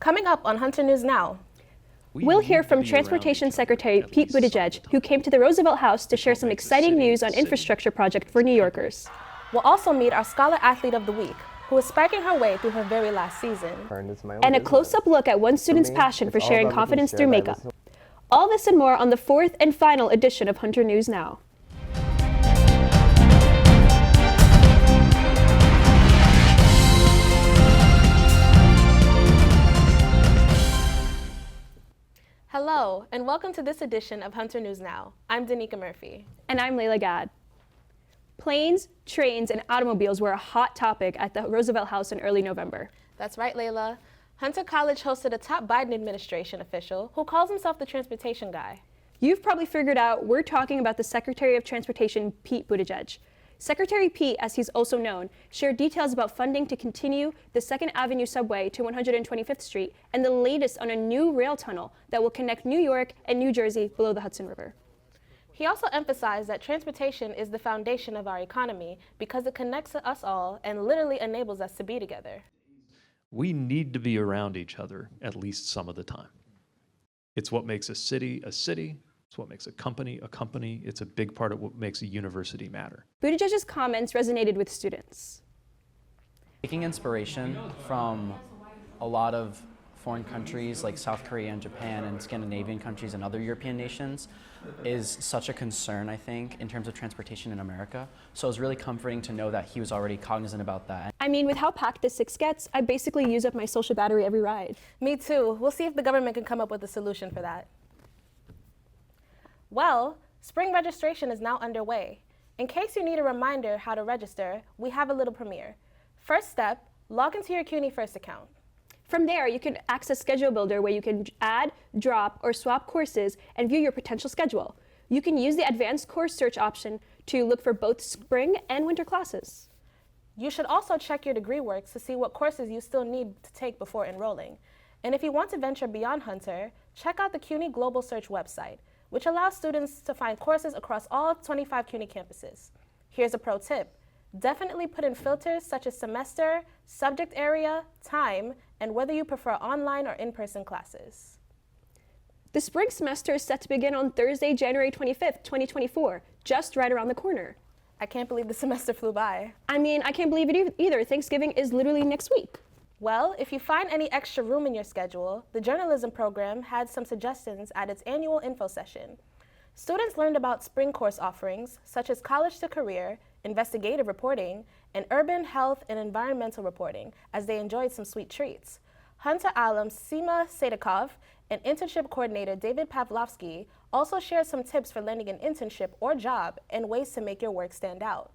Coming up on Hunter News Now. We'll hear from Transportation Secretary Pete Buttigieg, who came to the Roosevelt House to share some exciting news on infrastructure project for New Yorkers. We'll also meet our Scholar Athlete of the Week, who is sparking her way through her very last season. And a close-up look at one student's passion for sharing confidence through makeup. All this and more on the fourth and final edition of Hunter News Now. Hello, and welcome to this edition of Hunter News Now. I'm Danica Murphy. And I'm Layla Gad. Planes, trains, and automobiles were a hot topic at the Roosevelt House in early November. That's right, Layla. Hunter College hosted a top Biden administration official who calls himself the transportation guy. You've probably figured out we're talking about the Secretary of Transportation, Pete Buttigieg. Secretary Pete, as he's also known, shared details about funding to continue the 2nd Avenue subway to 125th Street and the latest on a new rail tunnel that will connect New York and New Jersey below the Hudson River. He also emphasized that transportation is the foundation of our economy because it connects us all and literally enables us to be together. We need to be around each other at least some of the time. It's what makes a city a city. It's what makes a company a company. It's a big part of what makes a university matter. Buttigieg's comments resonated with students. Taking inspiration from a lot of foreign countries like South Korea and Japan and Scandinavian countries and other European nations is such a concern, I think, in terms of transportation in America. So it was really comforting to know that he was already cognizant about that. I mean, with how packed this 6 gets, I basically use up my social battery every ride. Me too. We'll see if the government can come up with a solution for that. Well, spring registration is now underway. In case you need a reminder how to register, we have a little premiere. First step, log into your CUNY First account. From there, you can access Schedule Builder where you can add, drop, or swap courses and view your potential schedule. You can use the advanced course search option to look for both spring and winter classes. You should also check your degree works to see what courses you still need to take before enrolling. And if you want to venture beyond Hunter, check out the CUNY Global Search website, which allows students to find courses across all 25 CUNY campuses. Here's a pro tip. Definitely put in filters such as semester, subject area, time, and whether you prefer online or in-person classes. The spring semester is set to begin on Thursday, January 25th, 2024, just right around the corner. I can't believe the semester flew by. I mean, I can't believe it either. Thanksgiving is literally next week. Well, if you find any extra room in your schedule, the journalism program had some suggestions at its annual info session. Students learned about spring course offerings, such as college to career, investigative reporting, and urban health and environmental reporting, as they enjoyed some sweet treats. Hunter alum Seema Sadikov and internship coordinator David Pavlovsky also shared some tips for landing an internship or job and ways to make your work stand out.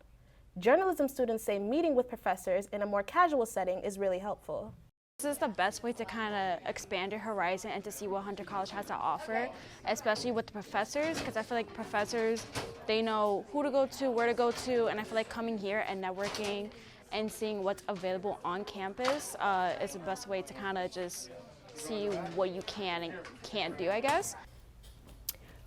Journalism students say meeting with professors in a more casual setting is really helpful. This is the best way to kind of expand your horizon and to see what Hunter College has to offer, especially with the professors, because I feel like professors, they know who to go to, where to go to, and I feel like coming here and networking and seeing what's available on campus is the best way to kind of just see what you can and can't do, I guess.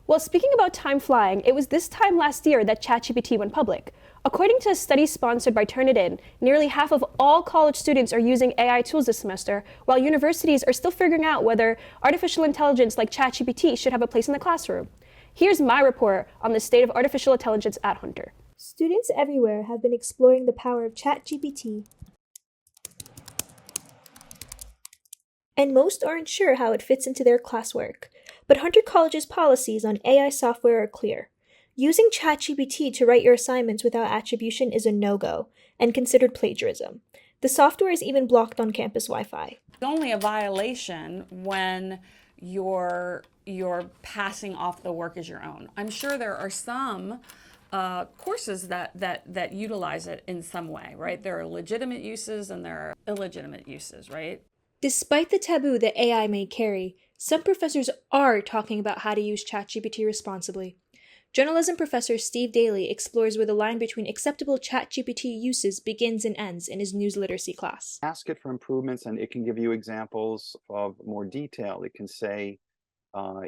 Well, speaking about time flying, it was this time last year that ChatGPT went public. According to a study sponsored by Turnitin, nearly half of all college students are using AI tools this semester, while universities are still figuring out whether artificial intelligence like ChatGPT should have a place in the classroom. Here's my report on the state of artificial intelligence at Hunter. Students everywhere have been exploring the power of ChatGPT, and most aren't sure how it fits into their classwork. But Hunter College's policies on AI software are clear. Using ChatGPT to write your assignments without attribution is a no-go and considered plagiarism. The software is even blocked on campus Wi-Fi. It's only a violation when you're passing off the work as your own. I'm sure there are some courses that utilize it in some way, right? There are legitimate uses and there are illegitimate uses, right? Despite the taboo that AI may carry, some professors are talking about how to use ChatGPT responsibly. Journalism professor Steve Daly explores where the line between acceptable ChatGPT uses begins and ends in his news literacy class. Ask it for improvements and it can give you examples of more detail. It can say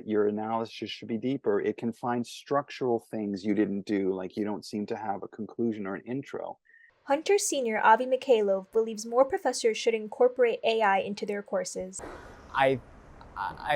your analysis should be deeper. It can find structural things you didn't do, like you don't seem to have a conclusion or an intro. Hunter senior Avi Mikhailov believes more professors should incorporate AI into their courses. I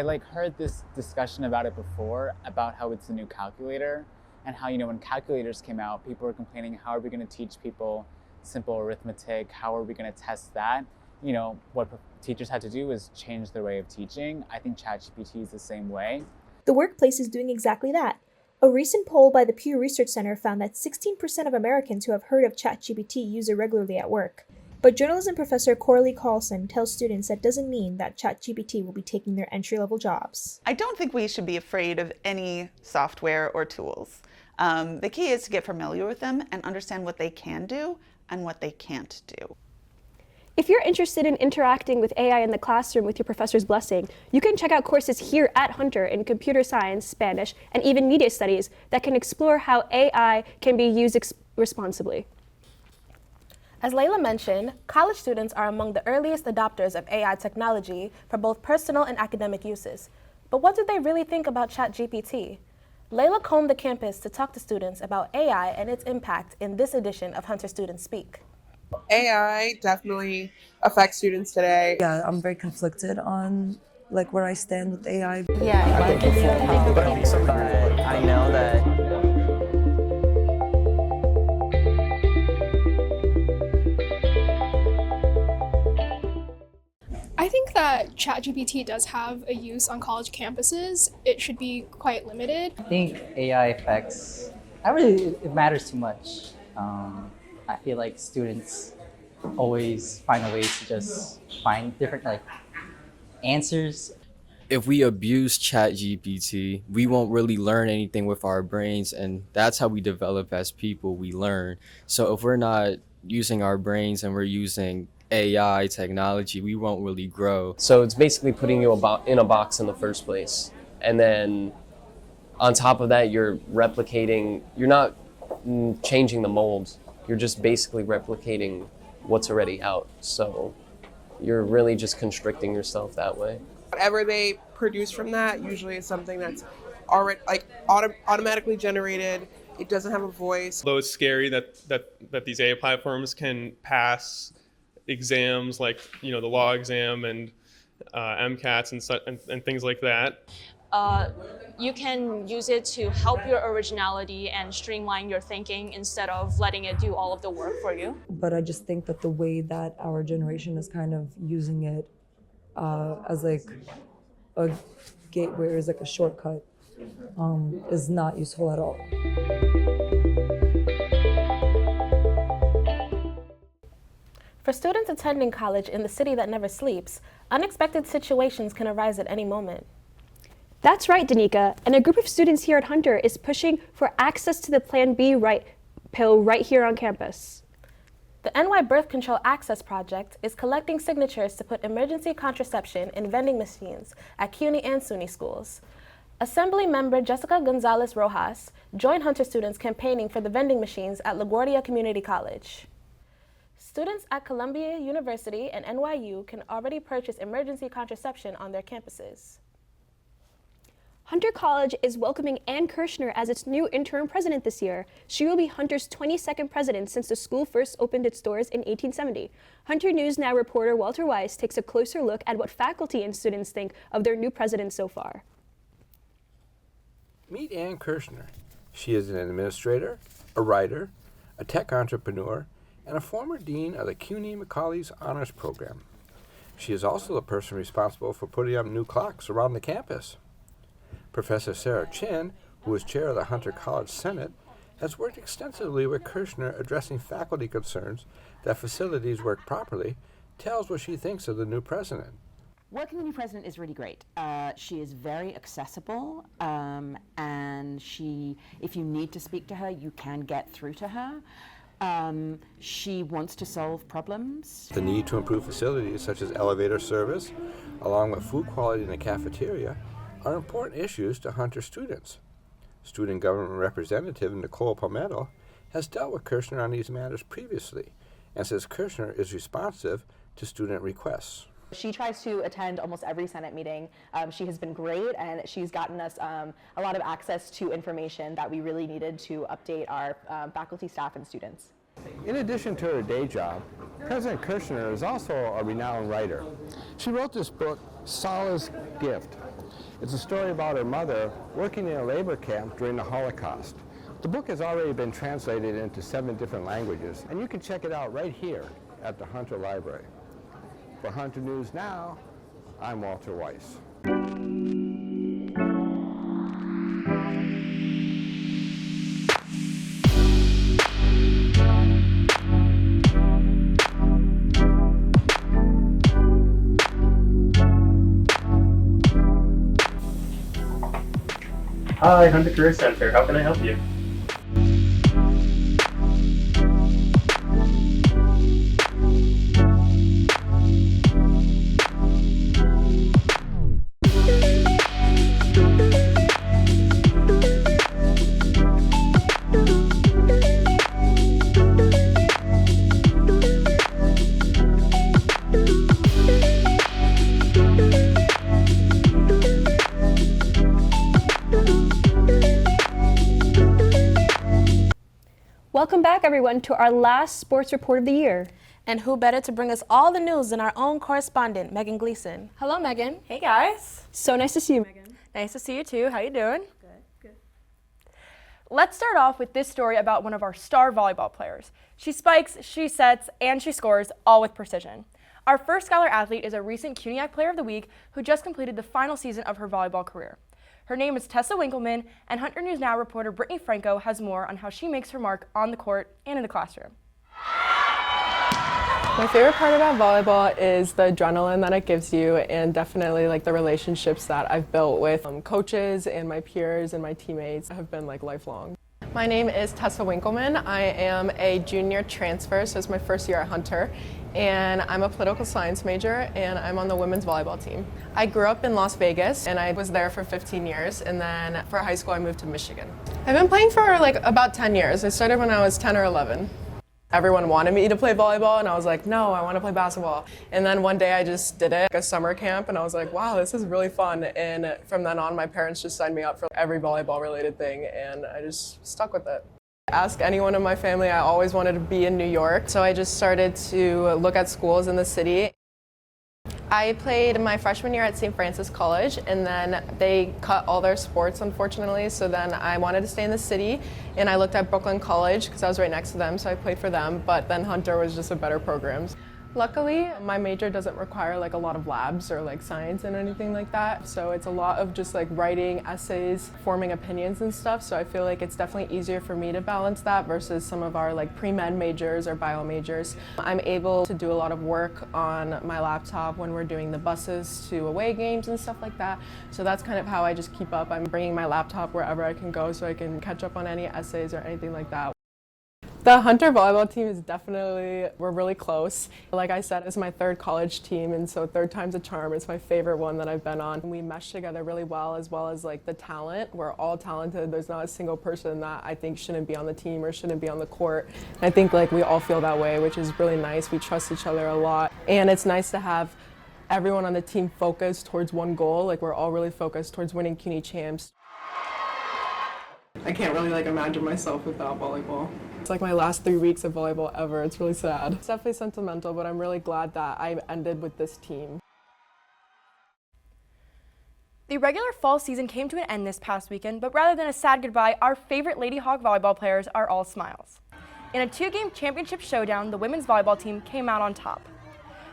like heard this discussion about it before, about how it's a new calculator, and how, you know, when calculators came out, people were complaining, how are we going to teach people simple arithmetic? How are we going to test that? You know, what teachers had to do is change their way of teaching. I think ChatGPT is the same way. The workplace is doing exactly that. A recent poll by the Pew Research Center found that 16% of Americans who have heard of ChatGPT use it regularly at work. But journalism professor Coralie Carlson tells students that doesn't mean that ChatGPT will be taking their entry-level jobs. I don't think we should be afraid of any software or tools. The key is to get familiar with them and understand what they can do and what they can't do. If you're interested in interacting with AI in the classroom with your professor's blessing, you can check out courses here at Hunter in computer science, Spanish, and even media studies that can explore how AI can be used responsibly. As Layla mentioned, college students are among the earliest adopters of AI technology for both personal and academic uses. But what do they really think about ChatGPT? Layla combed the campus to talk to students about AI and its impact in this edition of Hunter Students Speak. AI definitely affects students today. Yeah, I'm very conflicted on like where I stand with AI. Yeah, I think it's but I know that I think that ChatGPT does have a use on college campuses. It should be quite limited. I think AI affects, I really, it matters too much. I feel like students always find a way to just find different like answers. If we abuse ChatGPT, we won't really learn anything with our brains, and that's how we develop as people, we learn. So if we're not using our brains and we're using AI technology, we won't really grow. So it's basically putting you in a box in the first place. And then on top of that, you're replicating, you're not changing the mold. You're just basically replicating what's already out. So you're really just constricting yourself that way. Whatever they produce from that usually is something that's already automatically generated. It doesn't have a voice. Although it's scary that these AI platforms can pass exams like, you know, the law exam and MCATs and things like that. You can use it to help your originality and streamline your thinking instead of letting it do all of the work for you. But I just think that the way that our generation is kind of using it as like a gateway, or as like a shortcut, is not useful at all. For students attending college in the city that never sleeps, unexpected situations can arise at any moment. That's right, Danica, and a group of students here at Hunter is pushing for access to the Plan B pill right here on campus. The NY Birth Control Access Project is collecting signatures to put emergency contraception in vending machines at CUNY and SUNY schools. Assembly member Jessica Gonzalez Rojas joined Hunter students campaigning for the vending machines at LaGuardia Community College. Students at Columbia University and NYU can already purchase emergency contraception on their campuses. Hunter College is welcoming Ann Kirshner as its new interim president this year. She will be Hunter's 22nd president since the school first opened its doors in 1870. Hunter News Now reporter Walter Weiss takes a closer look at what faculty and students think of their new president so far. Meet Ann Kirshner. She is an administrator, a writer, a tech entrepreneur, and a former dean of the CUNY Macaulay's Honors Program. She is also the person responsible for putting up new clocks around the campus. Professor Sarah Chin, who is chair of the Hunter College Senate, has worked extensively with Kirshner addressing faculty concerns that facilities work properly, tells what she thinks of the new president. Working with the new president is really great. She is very accessible, and if you need to speak to her, you can get through to her. She wants to solve problems. The need to improve facilities such as elevator service, along with food quality in the cafeteria, are important issues to Hunter students. Student government representative Nicole Palmetto has dealt with Kirshner on these matters previously and says Kirshner is responsive to student requests. She tries to attend almost every Senate meeting. She has been great, and she's gotten us a lot of access to information that we really needed to update our faculty, staff, and students. In addition to her day job, President Kirshner is also a renowned writer. She wrote this book, Sala's Gift. It's a story about her mother working in a labor camp during the Holocaust. The book has already been translated into 7 different languages, and you can check it out right here at the Hunter Library. For Hunter News Now, I'm Walter Weiss. Hi, Hunter Career Center. How can I help you? Welcome back, everyone, to our last sports report of the year. And who better to bring us all the news than our own correspondent, Megan Gleason. Hello, Megan. Hey, guys. So nice to see you, Megan. Nice to see you, too. How you doing? Good. Let's start off with this story about one of our star volleyball players. She spikes, she sets, and she scores, all with precision. Our first scholar athlete is a recent CUNYAC Player of the Week who just completed the final season of her volleyball career. Her name is Tessa Winkleman, and Hunter News Now reporter Brittany Franco has more on how she makes her mark on the court and in the classroom. My favorite part about volleyball is the adrenaline that it gives you, and definitely like the relationships that I've built with coaches and my peers and my teammates have been like lifelong. My name is Tessa Winkleman. I am a junior transfer, so it's my first year at Hunter, and I'm a political science major, and I'm on the women's volleyball team. I grew up in Las Vegas, and I was there for 15 years, and then for high school I moved to Michigan. I've been playing for like about 10 years. I started when I was 10 or 11. Everyone wanted me to play volleyball, and I was like, no, I want to play basketball. And then one day I just did it, like a summer camp, and I was like, wow, this is really fun. And from then on, my parents just signed me up for every volleyball related thing, and I just stuck with it. Ask anyone in my family, I always wanted to be in New York, so I just started to look at schools in the city. I played my freshman year at St. Francis College, and then they cut all their sports, unfortunately, so then I wanted to stay in the city, and I looked at Brooklyn College because I was right next to them, so I played for them, but then Hunter was just a better program. Luckily, my major doesn't require like a lot of labs or like science and anything like that, so it's a lot of just like writing essays, forming opinions and stuff, so I feel like it's definitely easier for me to balance that versus some of our like pre-med majors or bio majors. I'm able to do a lot of work on my laptop when we're doing the buses to away games and stuff like that, so that's kind of how I just keep up. I'm bringing my laptop wherever I can go so I can catch up on any essays or anything like that. The Hunter volleyball team is definitely, we're really close. Like I said, it's my third college team, and so third time's a charm. It's my favorite one that I've been on. We mesh together really well, as like the talent. We're all talented. There's not a single person that I think shouldn't be on the team or shouldn't be on the court. And I think like we all feel that way, which is really nice. We trust each other a lot. And it's nice to have everyone on the team focused towards one goal. Like we're all really focused towards winning CUNY champs. I can't really like imagine myself without volleyball. It's like my last 3 weeks of volleyball ever. It's really sad. It's definitely sentimental, but I'm really glad that I ended with this team. The regular fall season came to an end this past weekend, but rather than a sad goodbye, our favorite Lady Hawk volleyball players are all smiles. In a 2-game championship showdown, the women's volleyball team came out on top.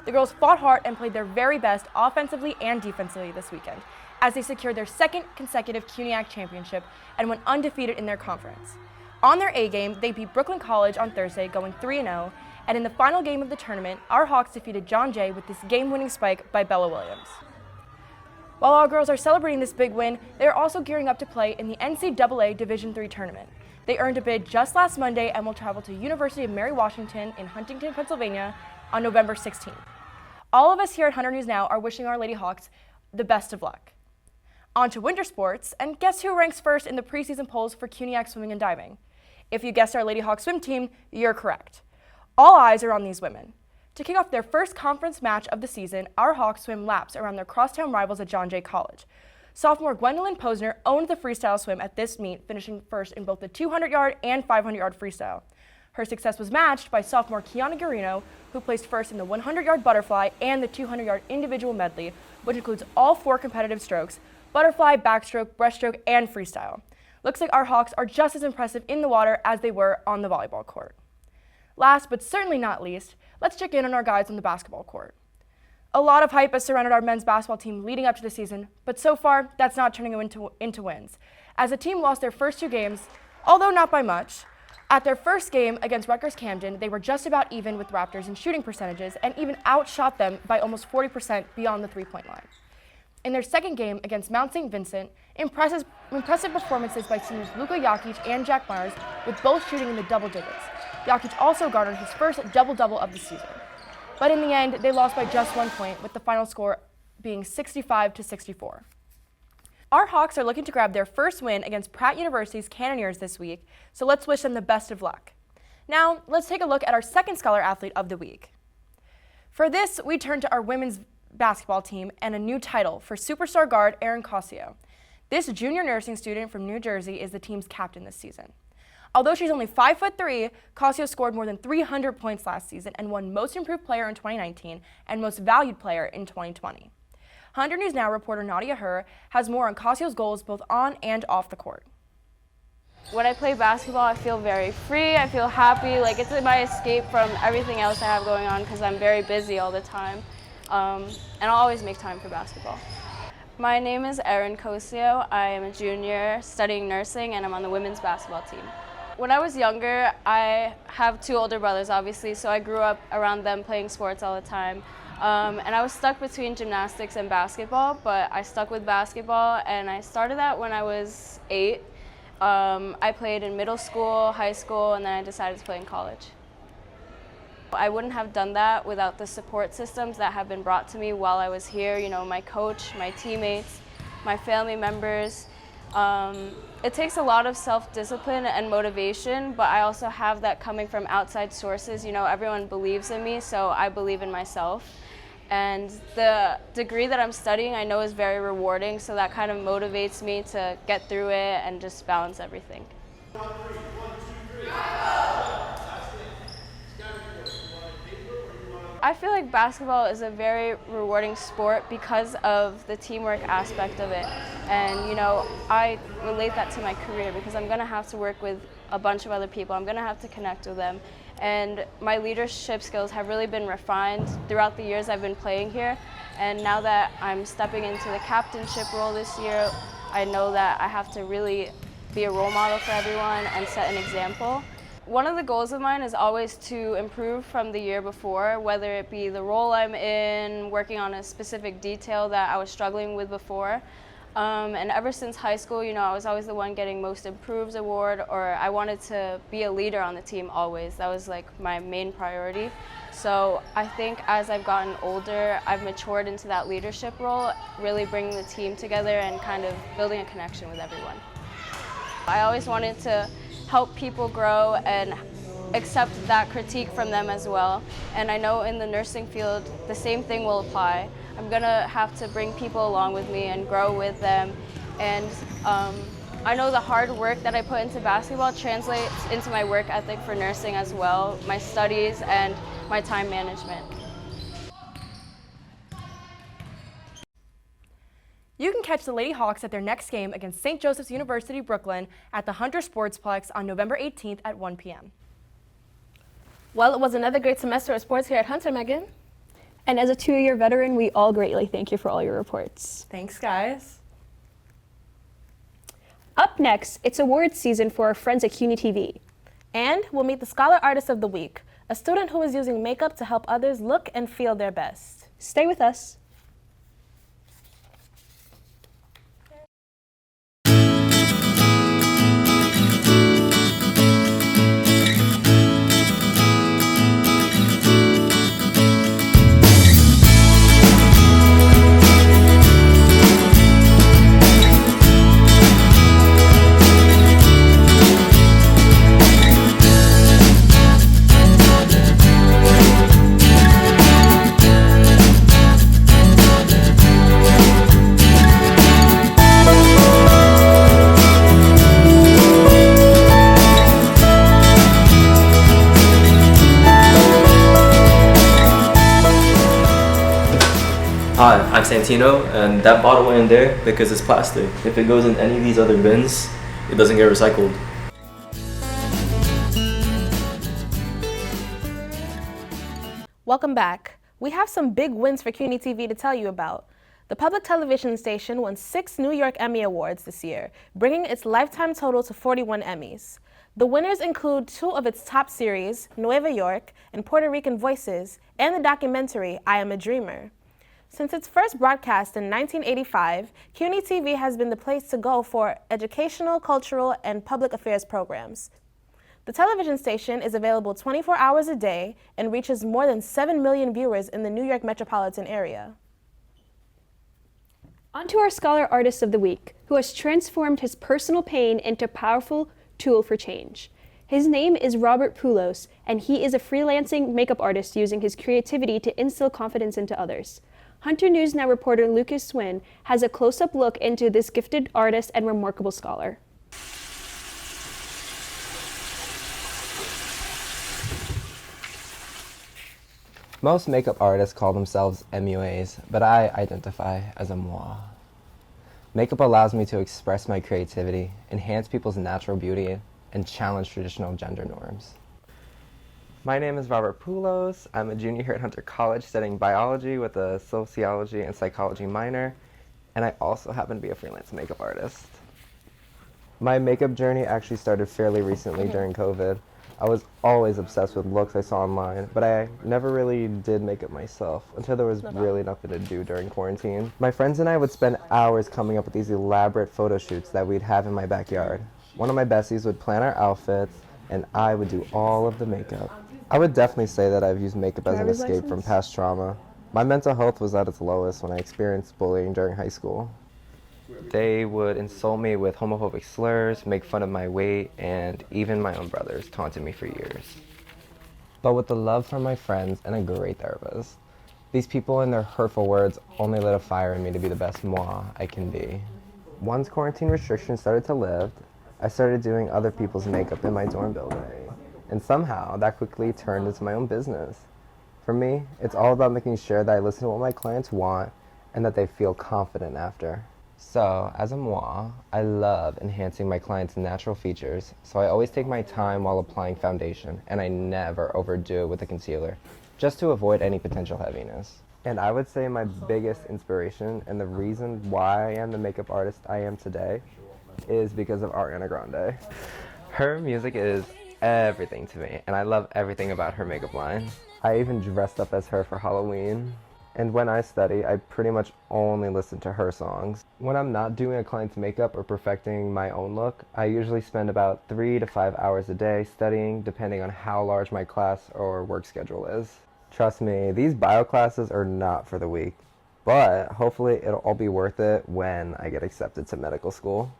The girls fought hard and played their very best offensively and defensively this weekend, as they secured their second consecutive CUNYAC championship and went undefeated in their conference. On their A game, they beat Brooklyn College on Thursday, going 3-0, and in the final game of the tournament, our Hawks defeated John Jay with this game-winning spike by Bella Williams. While our girls are celebrating this big win, they are also gearing up to play in the NCAA Division III tournament. They earned a bid just last Monday and will travel to University of Mary Washington in Huntington, Pennsylvania on November 16th. All of us here at Hunter News Now are wishing our Lady Hawks the best of luck. On to winter sports, and guess who ranks first in the preseason polls for CUNYAC swimming and diving? If you guessed our Lady Hawk swim team, you're correct. All eyes are on these women. To kick off their first conference match of the season, our Hawks swim laps around their crosstown rivals at John Jay College. Sophomore Gwendolyn Posner owned the freestyle swim at this meet, finishing first in both the 200-yard and 500-yard freestyle. Her success was matched by sophomore Kiana Guarino, who placed first in the 100-yard butterfly and the 200-yard individual medley, which includes all 4 competitive strokes: butterfly, backstroke, breaststroke, and freestyle. Looks like our Hawks are just as impressive in the water as they were on the volleyball court. Last but certainly not least, let's check in on our guys on the basketball court. A lot of hype has surrounded our men's basketball team leading up to the season, but so far, that's not turning into wins, as the team lost their first 2 games, although not by much. At their first game against Rutgers Camden, they were just about even with Raptors in shooting percentages and even outshot them by almost 40% beyond the 3-point line. In their second game against Mount St. Vincent, impressive performances by seniors Luka Jokic and Jack Myers, with both shooting in the double digits. Jokic also garnered his first double-double of the season. But in the end, they lost by just 1 point, with the final score being 65-64. Our Hawks are looking to grab their first win against Pratt University's Cannoneers this week, so let's wish them the best of luck. Now, let's take a look at our second Scholar Athlete of the Week. For this, we turn to our women's basketball team and a new title for superstar guard Erin Cosio. This junior nursing student from New Jersey is the team's captain this season. Although she's only 5'3", Cosio scored more than 300 points last season and won Most Improved Player in 2019 and Most Valued Player in 2020. 100 News Now reporter Nadia Herr has more on Cosio's goals both on and off the court. When I play basketball, I feel very free, I feel happy, like it's my escape from everything else I have going on because I'm very busy all the time, and I'll always make time for basketball. My name is Erin Cosio. I am a junior studying nursing and I'm on the women's basketball team. When I was younger, I have 2 older brothers, obviously, so I grew up around them playing sports all the time. And I was stuck between gymnastics and basketball, but I stuck with basketball, and I started that when I was 8. I played in middle school, high school, and then I decided to play in college. I wouldn't have done that without the support systems that have been brought to me while I was here. You know, my coach, my teammates, my family members. It takes a lot of self-discipline and motivation, but I also have that coming from outside sources. You know, everyone believes in me, so I believe in myself. And the degree that I'm studying I know is very rewarding, so that kind of motivates me to get through it and just balance everything. I feel like basketball is a very rewarding sport because of the teamwork aspect of it. And, you know, I relate that to my career because I'm going to have to work with a bunch of other people. I'm going to have to connect with them. And my leadership skills have really been refined throughout the years I've been playing here. And now that I'm stepping into the captainship role this year, I know that I have to really be a role model for everyone and set an example. One of the goals of mine is always to improve from the year before, whether it be the role I'm in, working on a specific detail that I was struggling with before. And ever since high school, you know, I was always the one getting Most Improved award, or I wanted to be a leader on the team always. That was like my main priority. So I think as I've gotten older, I've matured into that leadership role, really bringing the team together and kind of building a connection with everyone. I always wanted to help people grow and accept that critique from them as well. And I know in the nursing field, the same thing will apply. I'm gonna have to bring people along with me and grow with them. And I know the hard work that I put into basketball translates into my work ethic for nursing as well, my studies and my time management. You can catch the Lady Hawks at their next game against St. Joseph's University Brooklyn at the Hunter Sportsplex on November 18th at 1 p.m. Well, it was another great semester of sports here at Hunter, Megan. And as a 2-year veteran, we all greatly thank you for all your reports. Thanks, guys. Up next, it's awards season for our friends at CUNY TV. And we'll meet the Scholar Artist of the Week, a student who is using makeup to help others look and feel their best. Stay with us. Santino, and that bottle went in there because it's plastic. If it goes in any of these other bins, it doesn't get recycled. Welcome back. We have some big wins for CUNY TV to tell you about. The public television station won 6 New York Emmy Awards this year, bringing its lifetime total to 41 Emmys. The winners include 2 of its top series, Nueva York and Puerto Rican Voices, and the documentary I Am a Dreamer. Since its first broadcast in 1985, CUNY TV has been the place to go for educational, cultural, and public affairs programs. The television station is available 24 hours a day and reaches more than 7 million viewers in the New York metropolitan area. On to our Scholar Artist of the Week, who has transformed his personal pain into a powerful tool for change. His name is Robert Poulos, and he is a freelancing makeup artist using his creativity to instill confidence into others. Hunter News Now reporter Lucas Swin has a close-up look into this gifted artist and remarkable scholar. Most makeup artists call themselves MUAs, but I identify as a moi. Makeup allows me to express my creativity, enhance people's natural beauty, and challenge traditional gender norms. My name is Robert Poulos. I'm a junior here at Hunter College studying biology with a sociology and psychology minor, and I also happen to be a freelance makeup artist. My makeup journey actually started fairly recently during COVID. I was always obsessed with looks I saw online, but I never really did makeup myself until there was really nothing to do during quarantine. My friends and I would spend hours coming up with these elaborate photo shoots that we'd have in my backyard. One of my besties would plan our outfits, and I would do all of the makeup. I would definitely say that I've used makeup as an escape from past trauma. My mental health was at its lowest when I experienced bullying during high school. They would insult me with homophobic slurs, make fun of my weight, and even my own brothers taunted me for years. But with the love from my friends and a great therapist, these people and their hurtful words only lit a fire in me to be the best moi I can be. Once quarantine restrictions started to lift, I started doing other people's makeup in my dorm building, and somehow that quickly turned into my own business. For me, it's all about making sure that I listen to what my clients want and that they feel confident after. So, as a moi, I love enhancing my clients' natural features, so I always take my time while applying foundation, and I never overdo it with a concealer, just to avoid any potential heaviness. And I would say my biggest inspiration and the reason why I am the makeup artist I am today is because of Ariana Grande. Her music is everything to me, and I love everything about her makeup line. I even dressed up as her for Halloween. And when I study, I pretty much only listen to her songs. When I'm not doing a client's makeup or perfecting my own look, I usually spend about 3 to 5 hours a day studying, depending on how large my class or work schedule is. Trust me, these bio classes are not for the weak, but hopefully it'll all be worth it when I get accepted to medical school.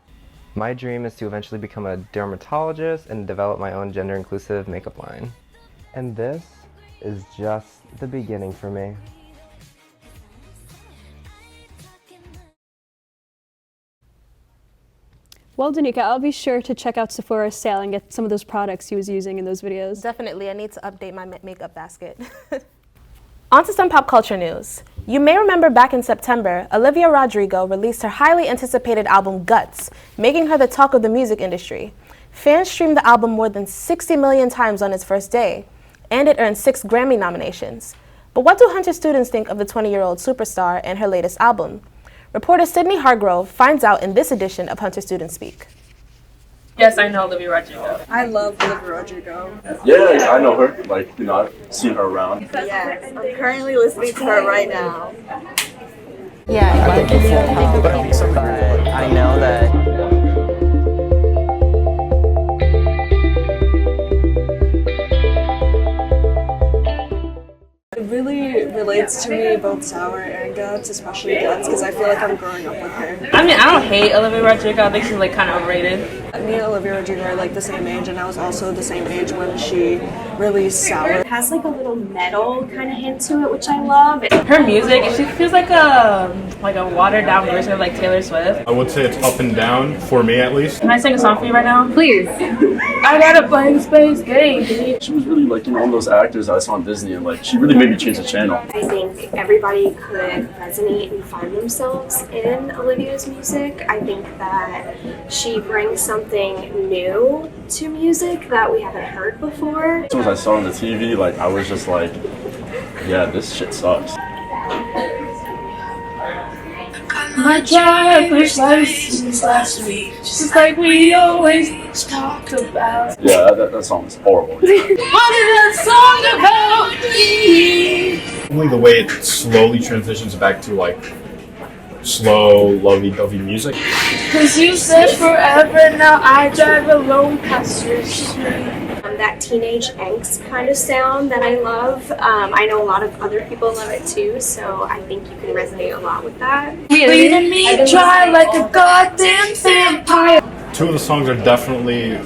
My dream is to eventually become a dermatologist and develop my own gender-inclusive makeup line. And this is just the beginning for me. Well, Danica, I'll be sure to check out Sephora's sale and get some of those products he was using in those videos. Definitely, I need to update my makeup basket. On to some pop culture news. You may remember back in September, Olivia Rodrigo released her highly anticipated album Guts, making her the talk of the music industry. Fans streamed the album more than 60 million times on its first day, and it earned 6 Grammy nominations. But what do Hunter students think of the 20-year-old superstar and her latest album? Reporter Sydney Hargrove finds out in this edition of Hunter Student Speak. Yes, I know Olivia Rodrigo. I love Olivia Rodrigo. Yeah, I know her. Like, I've seen her around. Yes, I'm currently listening to her right now. Yeah, I think it's but I know that. It really relates to me, both Sour and Guts, especially Guts, because I feel like I'm growing up with her. I mean, I don't hate Olivia Rodrigo. I think she's like kind of overrated. Me and Olivia Rodrigo are like the same age, and I was also the same age when she released Sour. It has like a little metal kind of hint to it, which I love. Her music, she feels like a watered down version of like Taylor Swift. I would say it's up and down, for me at least. Can I sing a song for you right now? Please. I got a blank space game. She was really like, one of those actors I saw on Disney, and like, she really made me change the channel. I think think everybody could resonate and find themselves in Olivia's music. I think that she brings something new to music that we haven't heard before. As soon as I saw it on the TV, like I was just like, yeah, this shit sucks. My driver's license last week, just like we always talked about. Yeah, that song is horrible. What is that song about me? Only the way it slowly transitions back to like slow, lovey-dovey music. Cause you said forever, now I drive alone past your street. That teenage angst kind of sound that I love. I know a lot of other people love it too, so I think you can resonate a lot with that. Bleeding me dry like a goddamn vampire. Two of the songs are definitely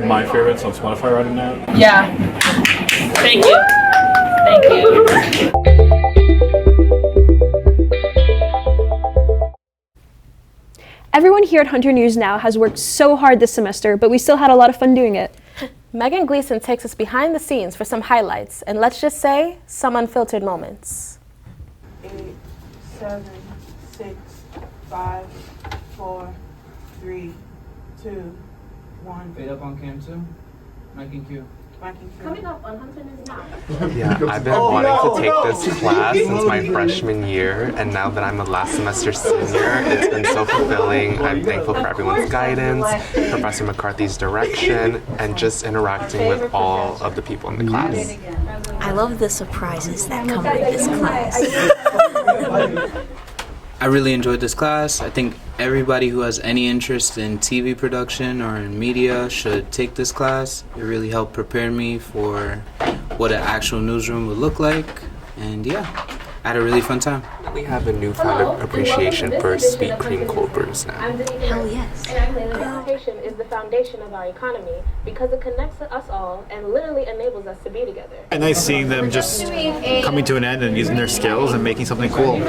my favorites on Spotify right now. Yeah. Thank you. Thank you. Everyone here at Hunter News Now has worked so hard this semester, but we still had a lot of fun doing it. Megan Gleason takes us behind the scenes for some highlights, and let's just say, some unfiltered moments. 8, 7, 6, 5, 4, 3, 2, 1. Fade up on cam 2. Mike and Q. Coming up on Hunter News Now. Yeah, I've been wanting to take this class since my freshman year, and now that I'm a last semester senior, it's been so fulfilling. I'm thankful for everyone's guidance, Professor McCarthy's direction, and just interacting with all of the people in the class. I love the surprises that come with this class. I really enjoyed this class. I think everybody who has any interest in TV production or in media should take this class. It really helped prepare me for what an actual newsroom would look like. And yeah, I had a really fun time. We have a newfound appreciation for sweet cream cold brews now. Hell yes. Education is the foundation of our economy because it connects us all and literally enables us to be together. And nice seeing them just coming to an end and using their skills and making something cool.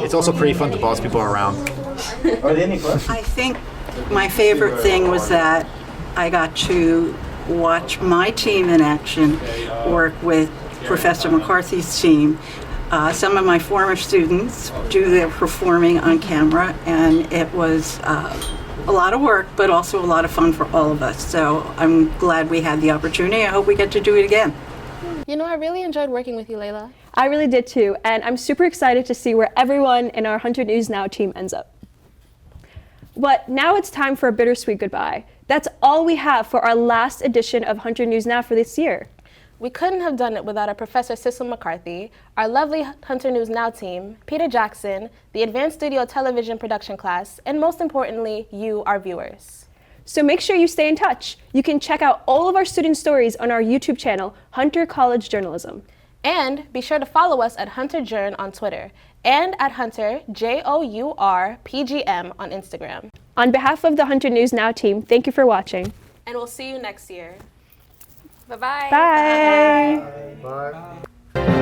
It's also pretty fun to boss people around. I think my favorite thing was that I got to watch my team in action work with Professor McCarthy's team. Some of my former students do their performing on camera, and it was a lot of work, but also a lot of fun for all of us. So I'm glad we had the opportunity. I hope we get to do it again. You know, I really enjoyed working with you, Layla. I really did too, and I'm super excited to see where everyone in our Hunter News Now team ends up. But now it's time for a bittersweet goodbye. That's all we have for our last edition of Hunter News Now for this year. We couldn't have done it without our Professor Cecil McCarthy, our lovely Hunter News Now team, Peter Jackson, the Advanced Studio Television Production class, and most importantly, you, our viewers. So make sure you stay in touch. You can check out all of our student stories on our YouTube channel, Hunter College Journalism. And be sure to follow us at Hunter Journ on Twitter and at Hunter, JOURPGM on Instagram. On behalf of the Hunter News Now team, thank you for watching. And we'll see you next year. Bye-bye. Bye. Bye.